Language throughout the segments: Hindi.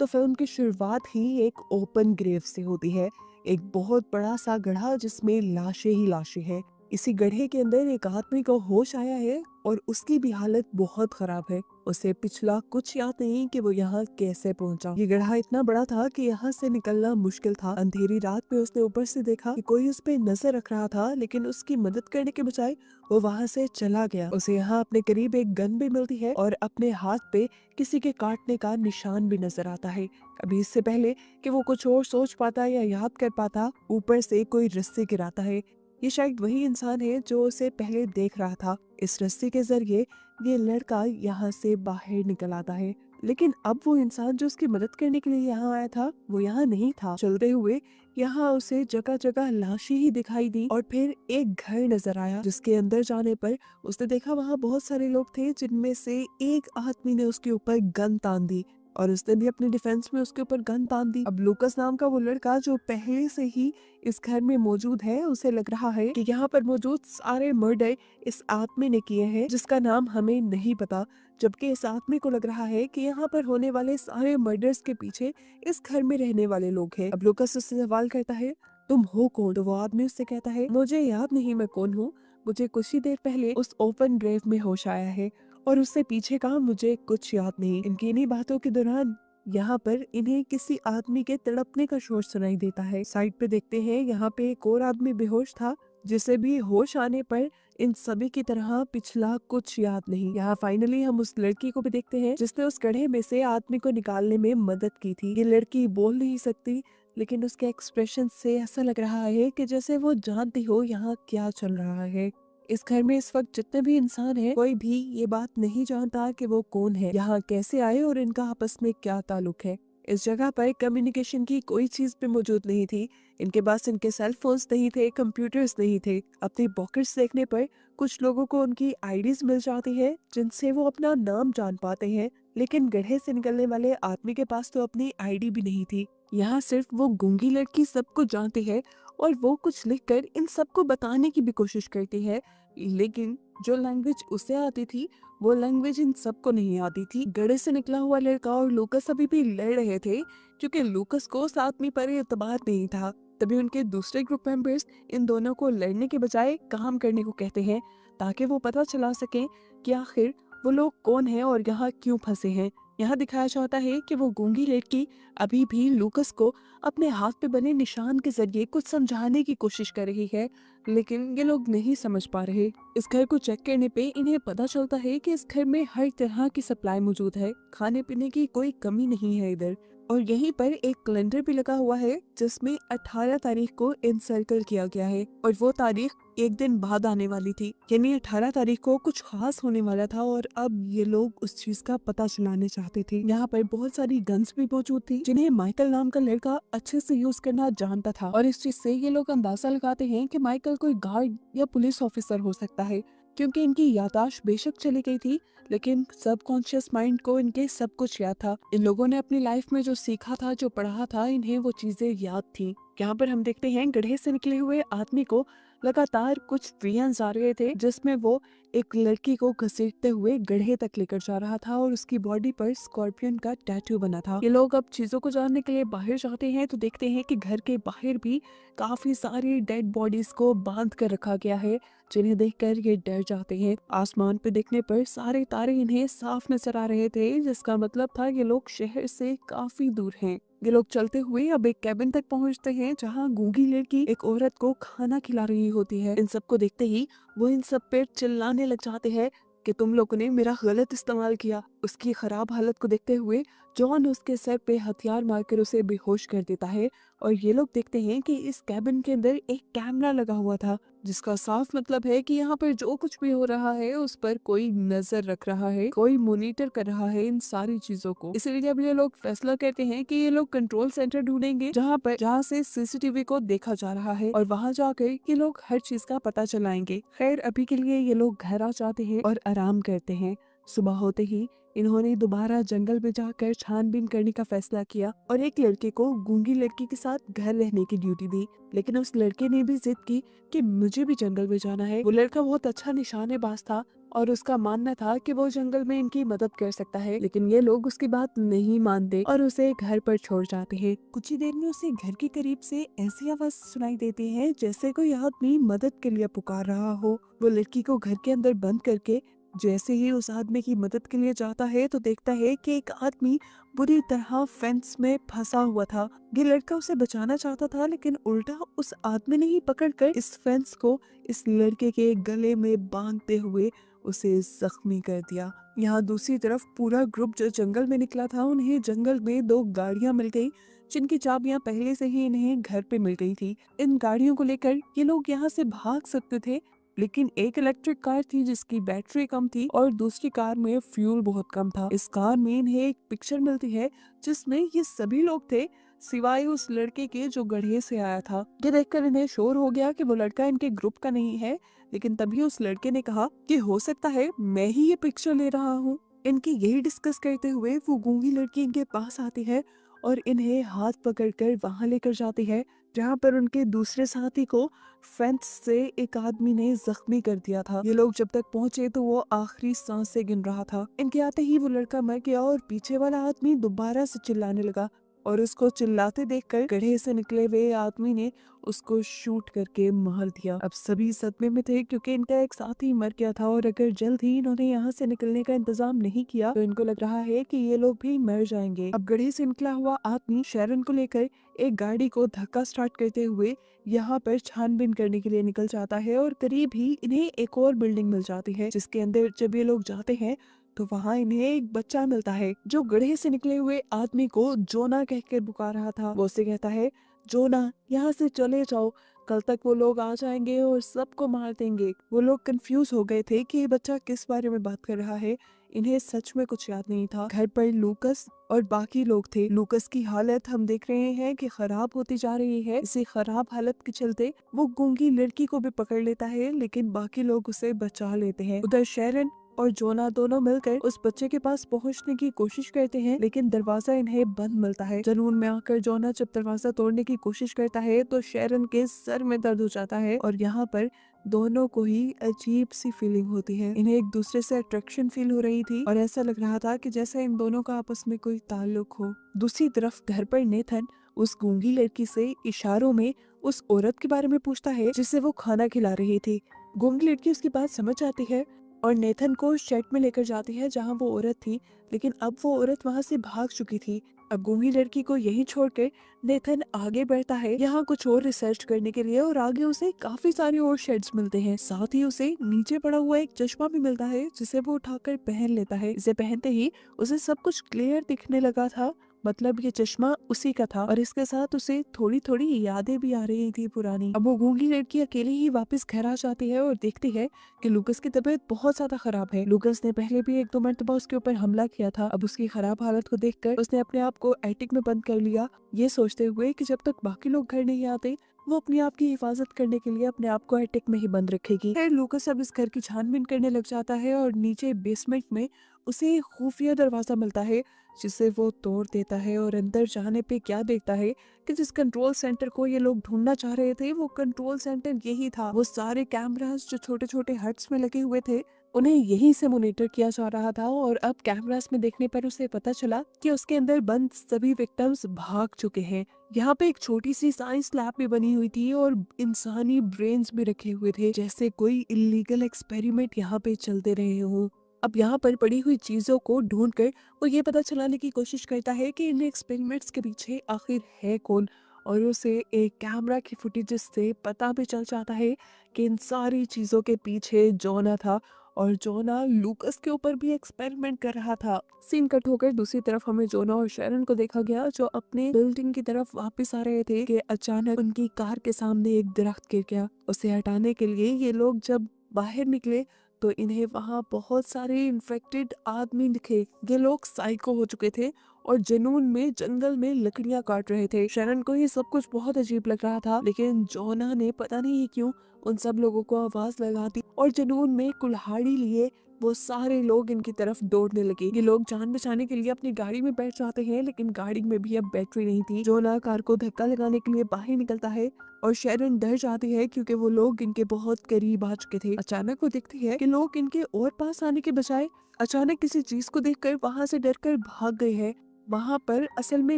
तो फिल्म की शुरुआत ही एक ओपन ग्रेव से होती है। एक बहुत बड़ा सा गड्ढा जिसमें लाशें ही लाशें हैं। इसी गड्ढे के अंदर एक आदमी को होश आया है और उसकी भी हालत बहुत खराब है। उसे पिछला कुछ याद नहीं कि वो यहाँ कैसे पहुंचा। ये गड्ढा इतना बड़ा था कि यहाँ से निकलना मुश्किल था। अंधेरी रात में उसने ऊपर से देखा कि कोई उस पे नजर रख रहा था, लेकिन उसकी मदद करने के बजाय वो वहाँ से चला गया। उसे यहाँ अपने करीब एक गन भी मिलती है और अपने हाथ पे किसी के काटने का निशान भी नजर आता है। अभी इससे पहले कि वो कुछ और सोच पाता या याद कर पाता, ऊपर से कोई रस्सी गिराता है। ये शायद वही इंसान है जो उसे पहले देख रहा था। इस रस्सी के जरिए ये लड़का यहाँ से बाहर निकल आता है, लेकिन अब वो इंसान जो उसकी मदद करने के लिए यहाँ आया था वो यहाँ नहीं था। चलते हुए यहाँ उसे जगह जगह लाशें ही दिखाई दी और फिर एक घर नजर आया, जिसके अंदर जाने पर उसने देखा वहाँ बहुत सारे लोग थे, जिनमें से एक आदमी ने उसके ऊपर गन तान दी और उसने भी अपने डिफेंस में उसके ऊपर गन तान दी। अब लूकस नाम का वो लड़का जो पहले से ही इस घर में मौजूद है, उसे लग रहा है कि यहाँ पर मौजूद सारे मर्डर इस आदमी ने किए हैं, जिसका नाम हमें नहीं पता। जबकि इस आदमी को लग रहा है कि यहाँ पर होने वाले सारे मर्डर्स के पीछे इस घर में रहने वाले लोग हैं। अब लूकस उससे सवाल करता है, तुम हो कौन? तो वो आदमी उससे कहता है, मुझे याद नहीं मैं कौन हूँ। मुझे कुछ ही देर पहले उस ओपन ग्रेव में होश आया है और उससे पीछे का मुझे कुछ याद नहीं। इनकी इन्हीं बातों के दौरान यहाँ पर इन्हें किसी आदमी के तड़पने का शोर सुनाई देता है। साइड पे देखते हैं, यहाँ पे एक और आदमी बेहोश था, जिसे भी होश आने पर इन सभी की तरह पिछला कुछ याद नहीं। यहाँ फाइनली हम उस लड़की को भी देखते हैं जिसने उस गड्ढे में से आदमी को निकालने में मदद की थी। ये लड़की बोल नहीं सकती, लेकिन उसके एक्सप्रेशन से ऐसा लग रहा है कि जैसे वो जानती हो यहाँ क्या चल रहा है। इस घर में इस वक्त जितने भी इंसान हैं, कोई भी ये बात नहीं जानता कि वो कौन है, यहाँ कैसे आए और इनका आपस में क्या ताल्लुक है। इस जगह पर कम्युनिकेशन की कोई चीज भी मौजूद नहीं थी। इनके पास इनके सेल फोन्स नहीं थे, कंप्यूटर्स नहीं थे। अपने पॉकेट्स देखने पर कुछ लोगों को उनकी आईडीज मिल जाती है, जिनसे वो अपना नाम जान पाते हैं, लेकिन गड्ढे से निकलने वाले आदमी के पास तो अपनी आईडी भी नहीं थी। यहाँ सिर्फ वो गूंगी लड़की सब कुछ जानती है और वो कुछ लिखकर इन सबको बताने की भी कोशिश करती है, लेकिन जो लैंग्वेज उसे आती थी वो लैंग्वेज इन सबको नहीं आती थी। गड्ढे से निकला हुआ लड़का और लूकस अभी भी लड़ रहे थे, क्योंकि लूकस को उस आदमी पर एतबार नहीं था। तभी उनके दूसरे ग्रुप मेंबर्स इन दोनों को लड़ने के बजाय काम करने को कहते हैं, ताकि वो पता चला सके कि आखिर वो लोग कौन हैं और यहाँ क्यों फंसे हैं। यहाँ दिखाया चाहता है कि वो गूंगी लड़की अभी भी लूकस को अपने हाथ पे बने निशान के जरिए कुछ समझाने की कोशिश कर रही है, लेकिन ये लोग नहीं समझ पा रहे। इस घर को चेक करने पे इन्हें पता चलता है कि इस घर में हर तरह की सप्लाई मौजूद है, खाने पीने की कोई कमी नहीं है इधर। और यहीं पर एक कैलेंडर भी लगा हुआ है, जिसमें 18 तारीख को इनसर्कल किया गया है और वो तारीख एक दिन बाद आने वाली थी, यानी 18 तारीख को कुछ खास होने वाला था और अब ये लोग उस चीज का पता चलाने चाहते थे। यहाँ पर बहुत सारी गन्स भी मौजूद थी, जिन्हें माइकल नाम का लड़का अच्छे से यूज करना जानता था, और इस चीज से ये लोग अंदाजा लगाते हैं कि माइकल कोई गार्ड या पुलिस ऑफिसर हो सकता है, क्योंकि इनकी याददाश्त बेशक चली गई थी, लेकिन सबकॉन्शियस माइंड को इनके सब कुछ याद था। इन लोगों ने अपनी लाइफ में जो सीखा था, जो पढ़ा था, इन्हें वो चीजें याद थी। यहाँ पर हम देखते हैं गड्ढे से निकले हुए आदमी को लगातार कुछ वियंस आ रहे थे, जिसमें वो एक लड़की को घसीटते हुए गड्ढे तक लेकर जा रहा था और उसकी बॉडी पर स्कॉर्पियन का टैटू बना था। ये लोग अब चीजों को जानने के लिए बाहर जाते हैं तो देखते हैं कि घर के बाहर भी काफी सारी डेड बॉडीज को बांध कर रखा गया है, जिन्हें देखकर ये डर जाते हैं। आसमान पे देखने पर सारे तारे इन्हें साफ नजर आ रहे थे, जिसका मतलब था ये लोग शहर से काफी दूर हैं। ये लोग चलते हुए अब एक कैबिन तक पहुंचते हैं, जहां गूंगी लड़की एक औरत को खाना खिला रही होती है। इन सबको देखते ही वो इन सब पे चिल्लाने लग जाते हैं कि तुम लोगों ने मेरा गलत इस्तेमाल किया। उसकी खराब हालत को देखते हुए जॉन उसके सर पे हथियार मारकर उसे बेहोश कर देता है और ये लोग देखते हैं कि इस कैबिन के अंदर एक कैमरा लगा हुआ था, जिसका साफ मतलब है कि यहाँ पर जो कुछ भी हो रहा है उस पर कोई नजर रख रहा है, कोई मॉनिटर कर रहा है इन सारी चीजों को। इसलिए अब ये लोग फैसला करते हैं कि ये लोग कंट्रोल सेंटर ढूंढेंगे, जहाँ से सीसीटीवी को देखा जा रहा है, और वहाँ जाकर ये लोग हर चीज का पता चलाएंगे। खैर अभी के लिए ये लोग घर आ जाते हैं और आराम करते हैं। सुबह होते ही इन्होंने दोबारा जंगल में जाकर छानबीन करने का फैसला किया और एक लड़के को गूंगी लड़की के साथ घर रहने की ड्यूटी दी, लेकिन उस लड़के ने भी जिद की कि मुझे भी जंगल में जाना है। वो लड़का बहुत अच्छा निशानेबाज था, और उसका मानना था कि वो जंगल में इनकी मदद कर सकता है, लेकिन ये लोग उसकी बात नहीं मानते और उसे घर पर छोड़ जाते हैं। कुछ ही देर में उसे घर के करीब से ऐसी आवाज सुनाई देती है जैसे कोई आदमी मदद के लिए पुकार रहा हो। वो लड़की को घर के अंदर बंद करके जैसे ही उस आदमी की मदद के लिए जाता है तो देखता है कि एक आदमी बुरी तरह फेंस में फंसा हुआ था। ये लड़का उसे बचाना चाहता था, लेकिन उल्टा उस आदमी ने ही पकड़कर इस फेंस को इस लड़के के गले में बांधते हुए उसे जख्मी कर दिया। यहाँ दूसरी तरफ पूरा ग्रुप जो जंगल में निकला था, उन्हें जंगल में दो गाड़ियां मिल गई जिनकी चाबियां पहले से ही इन्हें घर पे मिल गई थी। इन गाड़ियों को लेकर ये लोग यहाँ से भाग सकते थे, लेकिन एक इलेक्ट्रिक कार थी जिसकी बैटरी कम थी और दूसरी कार में फ्यूल बहुत कम था। इस कार में इन्हें एक पिक्चर मिलती है जिसमें ये सभी लोग थे सिवाय उस लड़के के जो गड्ढे से आया था। ये देखकर इन्हें शोर हो गया कि वो लड़का इनके ग्रुप का नहीं है, लेकिन तभी उस लड़के ने कहा कि हो सकता है मैं ही ये पिक्चर ले रहा हूँ। इनकी यही डिस्कस करते हुए वो गूंगी लड़की इनके पास आती है और इन्हें हाथ पकड़कर वहां लेकर जाती है जहाँ पर उनके दूसरे साथी को फेंस से एक आदमी ने जख्मी कर दिया था। ये लोग जब तक पहुंचे तो वो आखिरी सांस से गिन रहा था। इनके आते ही वो लड़का मर गया और पीछे वाला आदमी दोबारा से चिल्लाने लगा और उसको चिल्लाते देखकर गड्ढे से निकले हुए आदमी ने उसको शूट करके मार दिया। अब सभी सदमे में थे क्योंकि इनका एक साथी मर गया था और अगर जल्द ही इन्होंने यहाँ से निकलने का इंतजाम नहीं किया तो इनको लग रहा है कि ये लोग भी मर जाएंगे। अब गड्ढे से निकला हुआ आदमी शैरन को लेकर एक गाड़ी को धक्का स्टार्ट करते हुए यहाँ पर छानबीन करने के लिए निकल जाता है और करीब ही इन्हें एक और बिल्डिंग मिल जाती है जिसके अंदर जब ये लोग जाते हैं तो वहाँ इन्हें एक बच्चा मिलता है जो गड्ढे से निकले हुए आदमी को जोना कहकर पुकार रहा था। वो उसे कहता है, जोना यहाँ से चले जाओ, कल तक वो लोग आ जाएंगे और सबको मार देंगे। वो लोग कंफ्यूज हो गए थे कि ये बच्चा किस बारे में बात कर रहा है। इन्हें सच में कुछ याद नहीं था। घर पर लूकस और बाकी लोग थे। लूकस की हालत हम देख रहे हैं कि खराब होती जा रही है। इसी खराब हालत के चलते वो गूंगी लड़की को भी पकड़ लेता है, लेकिन बाकी लोग उसे बचा लेते हैं। उधर शैरन और जोना दोनों मिलकर उस बच्चे के पास पहुंचने की कोशिश करते हैं, लेकिन दरवाजा इन्हें बंद मिलता है। जुनून में आकर जोना जब दरवाजा तोड़ने की कोशिश करता है तो शैरन के सर में दर्द हो जाता है और यहाँ पर दोनों को ही अजीब सी फीलिंग होती है। इन्हें एक दूसरे से अट्रैक्शन फील हो रही थी और ऐसा लग रहा था कि जैसे इन दोनों का आपस में कोई ताल्लुक हो। दूसरी तरफ घर पर नेथन उस गूंगी लड़की से इशारों में उस औरत के बारे में पूछता है जिसे वो खाना खिला रही थी। गूंगी लड़की उसकी बात समझ आती है और नेथन को शेड में लेकर जाती है जहाँ वो औरत थी, लेकिन अब वो औरत वहाँ से भाग चुकी थी। अब गूंगी लड़की को यहीं छोड़कर नेथन आगे बढ़ता है यहाँ कुछ और रिसर्च करने के लिए और आगे उसे काफी सारे और शेड्स मिलते हैं। साथ ही उसे नीचे पड़ा हुआ एक चश्मा भी मिलता है जिसे वो उठाकर पहन लेता है। इसे पहनते ही उसे सब कुछ क्लियर दिखने लगा था, मतलब ये चश्मा उसी का था और इसके साथ उसे थोड़ी थोड़ी यादें भी आ रही थी पुरानी। अब वो गूंगी लड़की अकेली ही वापस घर आ जाती है और देखती है कि लूकस की तबीयत बहुत ज्यादा खराब है। लूकस ने पहले भी एक दो मरतबा उसके ऊपर हमला किया था। अब उसकी खराब हालत को देखकर उसने अपने आप को एटिक में बंद कर लिया, ये सोचते हुए कि जब तक बाकी लोग घर नहीं आते वो अपने आप की हिफाजत करने के लिए अपने आप को एटिक में ही बंद रखेगी। खैर लूकस अब इस घर की छानबीन करने लग जाता है और नीचे बेसमेंट में उसे एक खुफिया दरवाजा मिलता है जिसे वो तोड़ देता है और अंदर जाने पे क्या देखता है कि जिस कंट्रोल सेंटर को ये लोग ढूंढना चाह रहे थे वो कंट्रोल सेंटर यही था। वो सारे कैमरास जो छोटे छोटे हट्स में लगे हुए थे उन्हें यहीं से मॉनिटर किया जा रहा था और अब कैमरास में देखने पर उसे पता चला कि उसके अंदर बंद सभी विक्टिम्स भाग चुके हैं। यहाँ पे एक छोटी सी साइंस लैब भी बनी हुई थी और इंसानी ब्रेन्स भी रखे हुए थे, जैसे कोई इलीगल एक्सपेरिमेंट यहाँ पे चलते रहे हो। अब यहाँ पर पड़ी हुई चीजों को ढूंढकर वो ये पता चलाने की कोशिश करता है कि इन एक्सपेरिमेंट्स के पीछे आखिर है कौन और उसे एक कैमरा की फुटेज से पता भी चल जाता है कि इन सारी चीजों के पीछे जोना था और जोना लूकस के ऊपर भी एक्सपेरिमेंट कर रहा था। सीन कट होकर दूसरी तरफ हमें जोना और शैरन को देखा गया जो अपने बिल्डिंग की तरफ वापस आ रहे थे कि अचानक उनकी कार के सामने एक दरख्त गिर गया। उसे हटाने के लिए ये लोग जब बाहर निकले तो इन्हें वहां बहुत सारे इन्फेक्टेड आदमी दिखे। ये लोग साइको हो चुके थे और जुनून में जंगल में लकड़ियां काट रहे थे। शरण को ये सब कुछ बहुत अजीब लग रहा था, लेकिन जोना ने पता नहीं क्यों उन सब लोगों को आवाज लगा दी और जुनून में कुल्हाड़ी लिए वो सारे लोग इनकी तरफ दौड़ने लगे। ये लोग जान बचाने के लिए अपनी गाड़ी में बैठ जाते हैं, लेकिन गाड़ी में भी अब बैटरी नहीं थी। जोना कार को धक्का लगाने के लिए बाहर निकलता है और शेरन डर जाती है क्योंकि वो लोग इनके बहुत करीब आ चुके थे। अचानक वो देखती है कि लोग इनके और पास आने के बजाय अचानक किसी चीज को देखकर वहां से डरकर भाग गए हैं। वहां पर असल में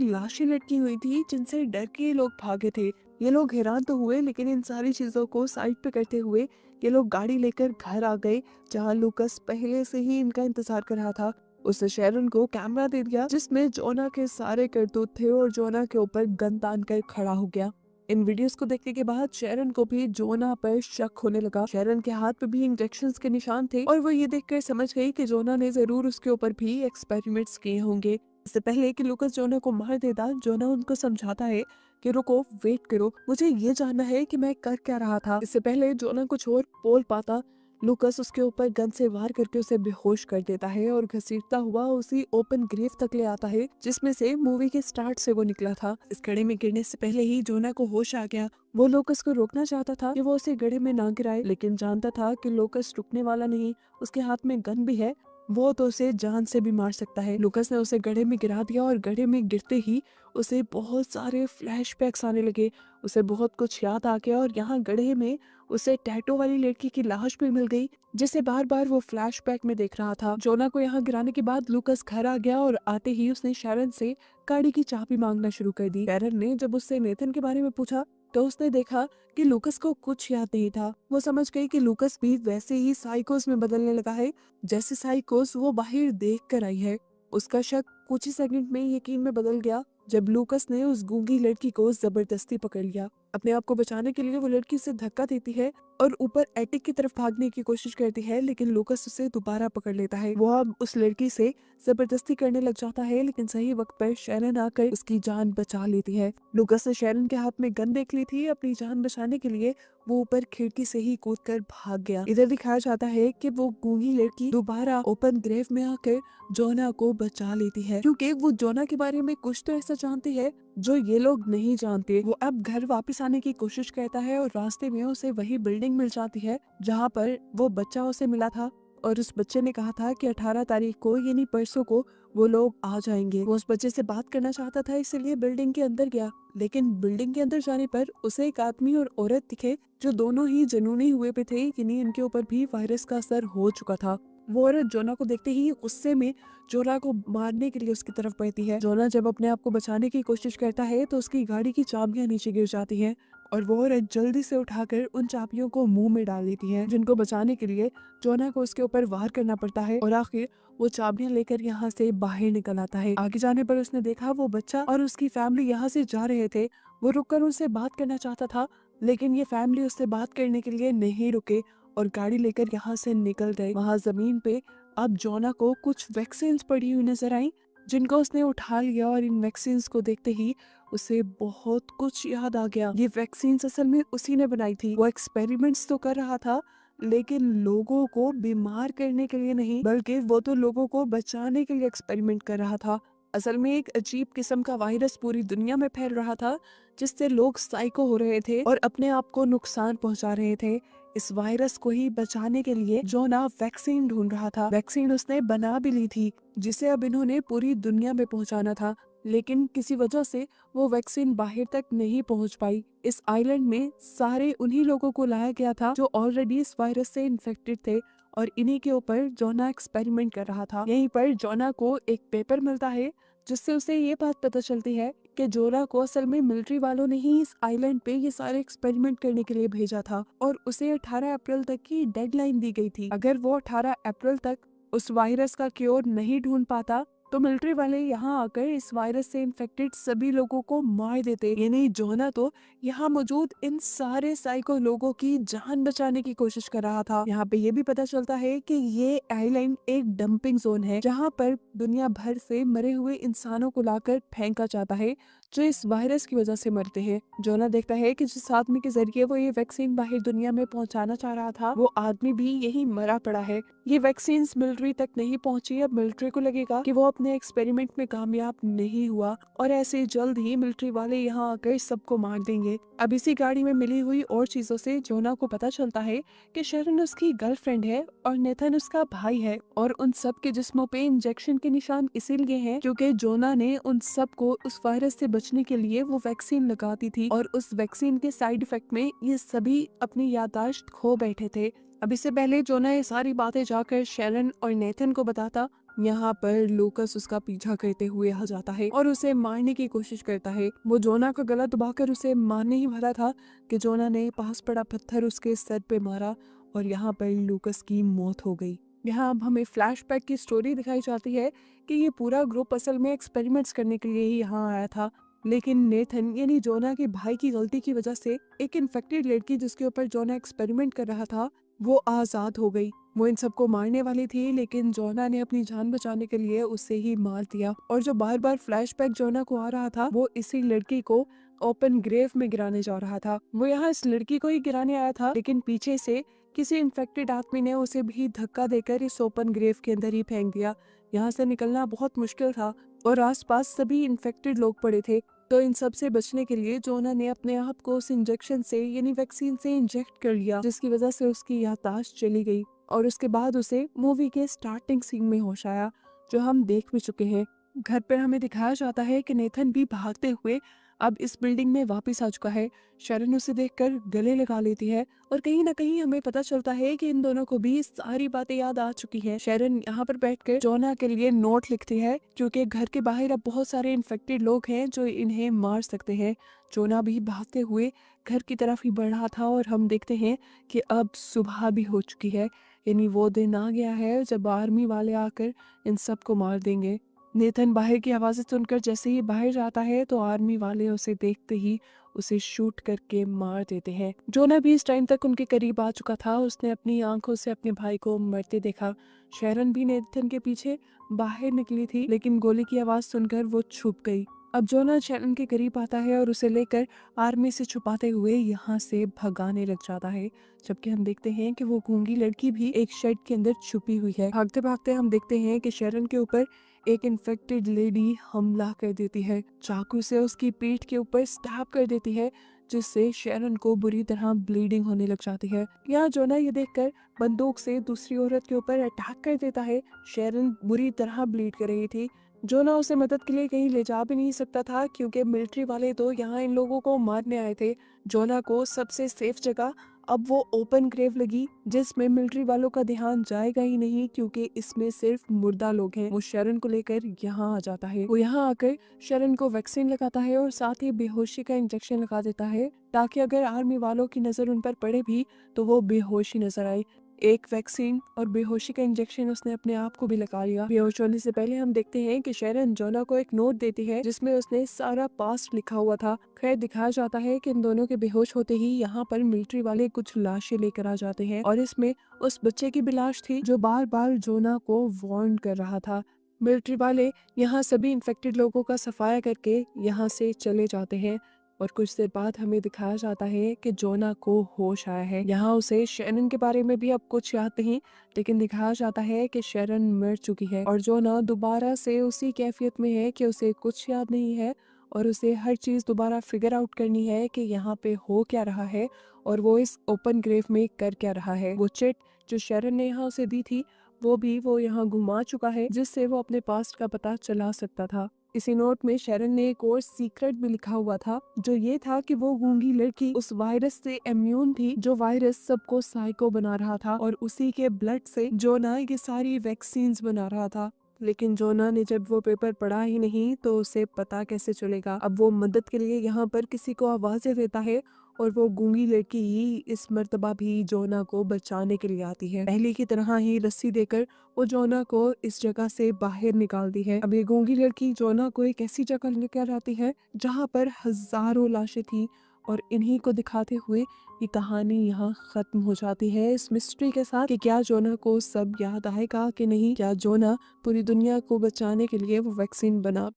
लाशें लटकी हुई थी जिनसे डर के ये लोग भागे थे। ये लोग हैरान तो हुए, लेकिन इन सारी चीजों को साइड पे करते हुए ये लोग गाड़ी लेकर घर आ गए, जहाँ लूकस पहले से ही इनका इंतजार कर रहा था। उसने शेरन को कैमरा दे दिया जिसमें जोना के सारे करतूत थे और जोना के ऊपर गन तान कर खड़ा हो गया। इन वीडियोस को देखने के बाद शेरन को भी जोना पर शक होने लगा। शेरन के हाथ पे भी इंजेक्शंस के निशान थे और वो ये देखकर समझ गई कि जोना ने जरूर उसके ऊपर भी एक्सपेरिमेंट्स किए होंगे। इससे पहले कि लूकस जोना को मार देता, जोना उनको समझाता है कि रुको, वेट करो, मुझे ये जानना है कि मैं कर क्या रहा था। इससे पहले जोना कुछ और बोल पाता, लूकस उसके ऊपर गन से वार करके उसे बेहोश कर देता है और घसीटता हुआ उसी ओपन ग्रेव तक ले आता है जिसमें से मूवी के स्टार्ट से वो निकला था। इस गड्ढे में गिरने से पहले ही जोना को होश आ गया। वो लूकस को रोकना चाहता था कि वो उसे गड्ढे में ना गिराए, लेकिन जानता था कि लूकस रुकने वाला नहीं, उसके हाथ में गन भी है, वो तो उसे जान से भी मार सकता है। लूकस ने उसे गड्ढे में गिरा दिया और गड्ढे में गिरते ही उसे बहुत सारे फ्लैशबैक्स आने लगे। उसे बहुत कुछ याद आ गया और यहाँ गड्ढे में उसे टैटू वाली लड़की की लाश भी मिल गई जिसे बार बार वो फ्लैशबैक में देख रहा था। जोना को यहाँ गिराने के बाद लूकस घर आ गया और आते ही उसने शेरन से गाड़ी की चाबी मांगना शुरू कर दी। शेरन ने जब उससे नेथन के बारे में पूछा तो उसने देखा कि लूकस को कुछ याद नहीं था। वो समझ गई कि लूकस भी वैसे ही साइकोस में बदलने लगा है जैसे साइकोस वो बाहर देख कर आई है। उसका शक कुछ ही सेकंड में यकीन में बदल गया जब लूकस ने उस गूंगी लड़की को जबरदस्ती पकड़ लिया। अपने आप को बचाने के लिए वो लड़की उसे धक्का देती है और ऊपर एटिक की तरफ भागने की कोशिश करती है, लेकिन लूकस उसे दोबारा पकड़ लेता है। वो अब उस लड़की से जबरदस्ती करने लग जाता है, लेकिन सही वक्त पर शेरन आकर उसकी जान बचा लेती है। लूकस ने शेरन के हाथ में गन देख ली थी। अपनी जान बचाने के लिए वो ऊपर खिड़की से ही कूदकर भाग गया। इधर दिखाया जाता है कि वो गूंगी लड़की दोबारा ओपन ग्रेव में आकर जोना को बचा लेती है, क्योंकि वो जोना के बारे में कुछ तो ऐसा जानती है जो ये लोग नहीं जानते। वो अब घर वापस आने की कोशिश करता है और रास्ते में उसे वही बिल्डिंग मिल जाती है जहाँ पर वो बच्चा उसे मिला था और उस बच्चे ने कहा था कि 18 तारीख को यानी परसों को वो लोग आ जाएंगे। वो उस बच्चे से बात करना चाहता था, इसलिए बिल्डिंग के अंदर गया, लेकिन बिल्डिंग के अंदर जाने पर उसे एक आदमी और औरत दिखे जो दोनों ही जुनूनी हुए पे थे, यानी इनके ऊपर भी वायरस का असर हो चुका था। वो औरत जोना को देखते ही गुस्से में जोना को मारने के लिए उसकी तरफ बढ़ती है। जोना जब अपने आप को बचाने की कोशिश करता है तो उसकी गाड़ी की चाबियां नीचे गिर जाती हैं और वो औरत जल्दी से उठाकर उन चाबियों को मुंह में डाल देती है, जिनको बचाने के लिए जोना को उसके ऊपर वार करना पड़ता है और आखिर वो चाबियां लेकर यहाँ से बाहर निकल आता है। आगे जाने पर उसने देखा वो बच्चा और उसकी फैमिली यहाँ से जा रहे थे। वो रुककर उनसे बात करना चाहता था, लेकिन ये फैमिली उससे बात करने के लिए नहीं रुके और गाड़ी लेकर यहाँ से निकल गए। वहाँ जमीन पे अब जोना को कुछ वैक्सीन पड़ी हुई नजर आई, जिनको उसने उठा लिया और इन वैक्सीन को देखते ही उसे बहुत कुछ याद आ गया। ये वैक्सीन असल में उसी ने बनाई थी। वो एक्सपेरिमेंट्स तो कर रहा था, लेकिन लोगों को बीमार करने के लिए नहीं, बल्कि वो तो लोगों को बचाने के लिए एक्सपेरिमेंट कर रहा था। असल में एक अजीब किस्म का वायरस पूरी दुनिया में फैल रहा था जिससे लोग साइको हो रहे थे और अपने आप को नुकसान पहुंचा रहे थे। इस वायरस को ही बचाने के लिए जोना वैक्सीन ढूंढ रहा था। वैक्सीन उसने बना भी ली थी जिसे अब इन्होंने पूरी दुनिया में पहुंचाना था, लेकिन किसी वजह से वो वैक्सीन बाहर तक नहीं पहुंच पाई। इस आइलैंड में सारे उन्हीं लोगों को लाया गया था जो ऑलरेडी इस वायरस से इन्फेक्टेड थे और इन्हीं के ऊपर जोना एक्सपेरिमेंट कर रहा था। यहीं पर जोना को एक पेपर मिलता है जिससे उसे ये बात पता चलती है कि जोना को असल में मिलिट्री वालों ने ही इस आइलैंड पे ये सारे एक्सपेरिमेंट करने के लिए भेजा था और उसे 18 अप्रैल तक की डेडलाइन दी गई थी। अगर वो 18 अप्रैल तक उस वायरस का क्योर नहीं ढूंढ पाता तो मिलिट्री वाले यहाँ आकर इस वायरस से इन्फेक्टेड सभी लोगों को मार देते। यानी जोना तो यहाँ मौजूद इन सारे साइको लोगों की जान बचाने की कोशिश कर रहा था। यहाँ पे ये भी पता चलता है कि ये आइलैंड एक डंपिंग जोन है जहाँ पर दुनिया भर से मरे हुए इंसानों को लाकर फेंका जाता है जो इस वायरस की वजह से मरते हैं। जोना देखता है कि जिस आदमी के जरिए वो ये वैक्सीन बाहर दुनिया में पहुंचाना चाह रहा था वो आदमी भी यही मरा पड़ा है। ये वैक्सीन मिलिट्री तक नहीं पहुंची। अब मिलिट्री को लगेगा कि वो अपने अपने एक्सपेरिमेंट में कामयाब नहीं हुआ और ऐसे जल्द ही मिलिट्री वाले यहाँ आकर सबको मार देंगे। अब इसी गाड़ी में मिली हुई और चीजों से जोना को पता चलता है कि शरण उसकी गर्लफ्रेंड है और नेथन उसका भाई है, और उन सब के जिस्मों पे इंजेक्शन के निशान इसीलिए हैं क्योंकि जोना ने उन सबको उस वायरस से बचने के लिए वो वैक्सीन लगा दी थी, और उस वैक्सीन के साइड इफेक्ट में ये सभी अपनी याददाश्त खो बैठे थे। अब इससे पहले जोना ये सारी बातें जाकर शैरन और नेथन को बताता, यहाँ पर लूकस उसका पीछा करते हुए आ जाता है और उसे मारने की कोशिश करता है। वो जोना का गला दबाकर उसे मारने ही वाला था कि जोना ने पास पड़ा पत्थर उसके सर पे मारा और यहाँ पर लूकस की मौत हो गई। यहाँ अब हमें फ्लैशबैक की स्टोरी दिखाई जाती है कि ये पूरा ग्रुप असल में एक्सपेरिमेंट्स करने के लिए ही यहाँ आया था, लेकिन नेथन यानी जोना के भाई की गलती की वजह से एक इन्फेक्टेड लड़की जिसके ऊपर जोना एक्सपेरिमेंट कर रहा था वो आजाद हो गई। वो इन सबको मारने वाली थी, लेकिन जोना ने अपनी जान बचाने के लिए उसे ही मार दिया। और जो बार बार फ्लैशबैक जोना को आ रहा था वो इसी लड़की को ओपन ग्रेव में गिराने जा रहा था। वो यहाँ इस लड़की को ही गिराने आया था, लेकिन पीछे से किसी इन्फेक्टेड आदमी ने उसे भी धक्का देकर इस ओपन ग्रेव के अंदर ही फेंक दिया। यहाँ से निकलना बहुत मुश्किल था और आसपास सभी इन्फेक्टेड लोग पड़े थे। तो इन सब से बचने के लिए जोना ने अपने आप को उस इंजेक्शन से यानी वैक्सीन से इंजेक्ट कर लिया, जिसकी वजह से उसकी याददाश्त चली गई और उसके बाद उसे मूवी के स्टार्टिंग सीन में होश आया, जो हम देख भी चुके हैं। घर पर हमें दिखाया जाता है कि नेथन भी भागते हुए अब इस बिल्डिंग में वापस आ चुका है। शरण उसे देखकर गले लगा लेती है और कहीं ना कहीं हमें पता चलता है कि इन दोनों को भी सारी बातें याद आ चुकी हैं। शरण यहाँ पर बैठकर जोना के लिए नोट लिखती है क्योंकि घर के बाहर अब बहुत सारे इन्फेक्टेड लोग हैं जो इन्हें मार सकते हैं। जोना भी भागते हुए घर की तरफ ही बढ़ रहा था और हम देखते हैं कि अब सुबह भी हो चुकी है, यानी वो दिन आ गया है जब आर्मी वाले आकर इन सबको मार देंगे। नेथन बाहर की आवाज़ें सुनकर जैसे ही बाहर जाता है तो आर्मी वाले उसे देखते ही उसे शूट करके मार देते हैं। जोना भी इस टाइम तक उनके करीब आ चुका था, उसने अपनी आंखों से अपने भाई को मरते देखा। शैरन भी नेथन के पीछे बाहर निकली थी, लेकिन गोली की आवाज़ सुनकर वो छुप गई। अब जोना शैरन के करीब आता है और उसे लेकर आर्मी से छुपाते हुए यहाँ से भगाने लग जाता है, जबकि हम देखते हैं कि वो गूंगी लड़की भी एक शेड के अंदर छुपी हुई है। भागते भागते हम देखते हैं कि शैरन के ऊपर एक इन्फेक्टेड लेडी हमला कर देती है, चाकू से उसकी पीठ के ऊपर स्टैब कर देती है, जिससे शैरन को बुरी तरह ब्लीडिंग होने लग जाती है। यहाँ जोना ये देखकर बंदूक से दूसरी औरत के ऊपर अटैक कर देता है। शैरन बुरी तरह ब्लीड कर रही थी। जोना उसे मदद के लिए कहीं ले जा भी नहीं सकता था क्योंकि मिलिट्री वाले तो यहाँ इन लोगों को मारने आए थे। जोना को सबसे सेफ जगह अब वो ओपन ग्रेव लगी, जिसमें मिलिट्री वालों का ध्यान जाएगा ही नहीं क्योंकि इसमें सिर्फ मुर्दा लोग हैं। वो शरण को लेकर यहाँ आ जाता है। वो यहाँ आकर शरण को वैक्सीन लगाता है और साथ ही बेहोशी का इंजेक्शन लगा देता है, ताकि अगर आर्मी वालों की नजर उन पर पड़े भी तो वो बेहोशी नजर आए। एक वैक्सीन और बेहोशी का इंजेक्शन उसने अपने आप को भी लगा लिया। बेहोश होने से पहले हम देखते हैं कि शैरन जोना को एक नोट देती है जिसमें उसने सारा पास्ट लिखा हुआ था। खैर दिखाया जाता है कि इन दोनों के बेहोश होते ही यहाँ पर मिलिट्री वाले कुछ लाशें लेकर आ जाते हैं और इसमें उस बच्चे की भी लाश थी जो बार बार जोना को वार्न कर रहा था। मिलिट्री वाले यहाँ सभी इन्फेक्टेड लोगों का सफाया करके यहाँ से चले जाते हैं और कुछ देर बाद हमें दिखाया जाता है कि जोना को होश आया है। यहाँ उसे शैरन के बारे में भी अब कुछ याद नहीं, लेकिन दिखाया जाता है कि शैरन मर चुकी है और जोना दोबारा से उसी कैफियत में है कि उसे कुछ याद नहीं है और उसे हर चीज दोबारा फिगर आउट करनी है कि यहाँ पे हो क्या रहा है और वो इस ओपन ग्रेव में कर क्या रहा है। वो चिट जो शैरन ने यहाँ उसे दी थी वो यहाँ घुमा चुका है, जिससे वो अपने पास्ट का पता चला सकता था। इसी नोट में शैरन ने एक और सीक्रेट भी लिखा हुआ था, जो ये था कि वो गूंगी लड़की उस वायरस से इम्यून थी जो वायरस सबको साइको बना रहा था और उसी के ब्लड से जोना ये सारी वैक्सीन्स बना रहा था। लेकिन जोना ने जब वो पेपर पढ़ा ही नहीं तो उसे पता कैसे चलेगा। अब वो मदद के लिए यहाँ पर किसी को आवाजें देता है और वो गूंगी लड़की ही इस मर्तबा भी जोना को बचाने के लिए आती है। पहले की तरह ही रस्सी देकर वो जोना को इस जगह से बाहर निकालती है। अब ये गूंगी लड़की जोना को एक ऐसी जगह लेकर आती है जहाँ पर हजारों लाशें थी और इन्हीं को दिखाते हुए ये कहानी यहाँ खत्म हो जाती है इस मिस्ट्री के साथ कि क्या जोना को सब याद आएगा कि नहीं, क्या जोना पूरी दुनिया को बचाने के लिए वो वैक्सीन बना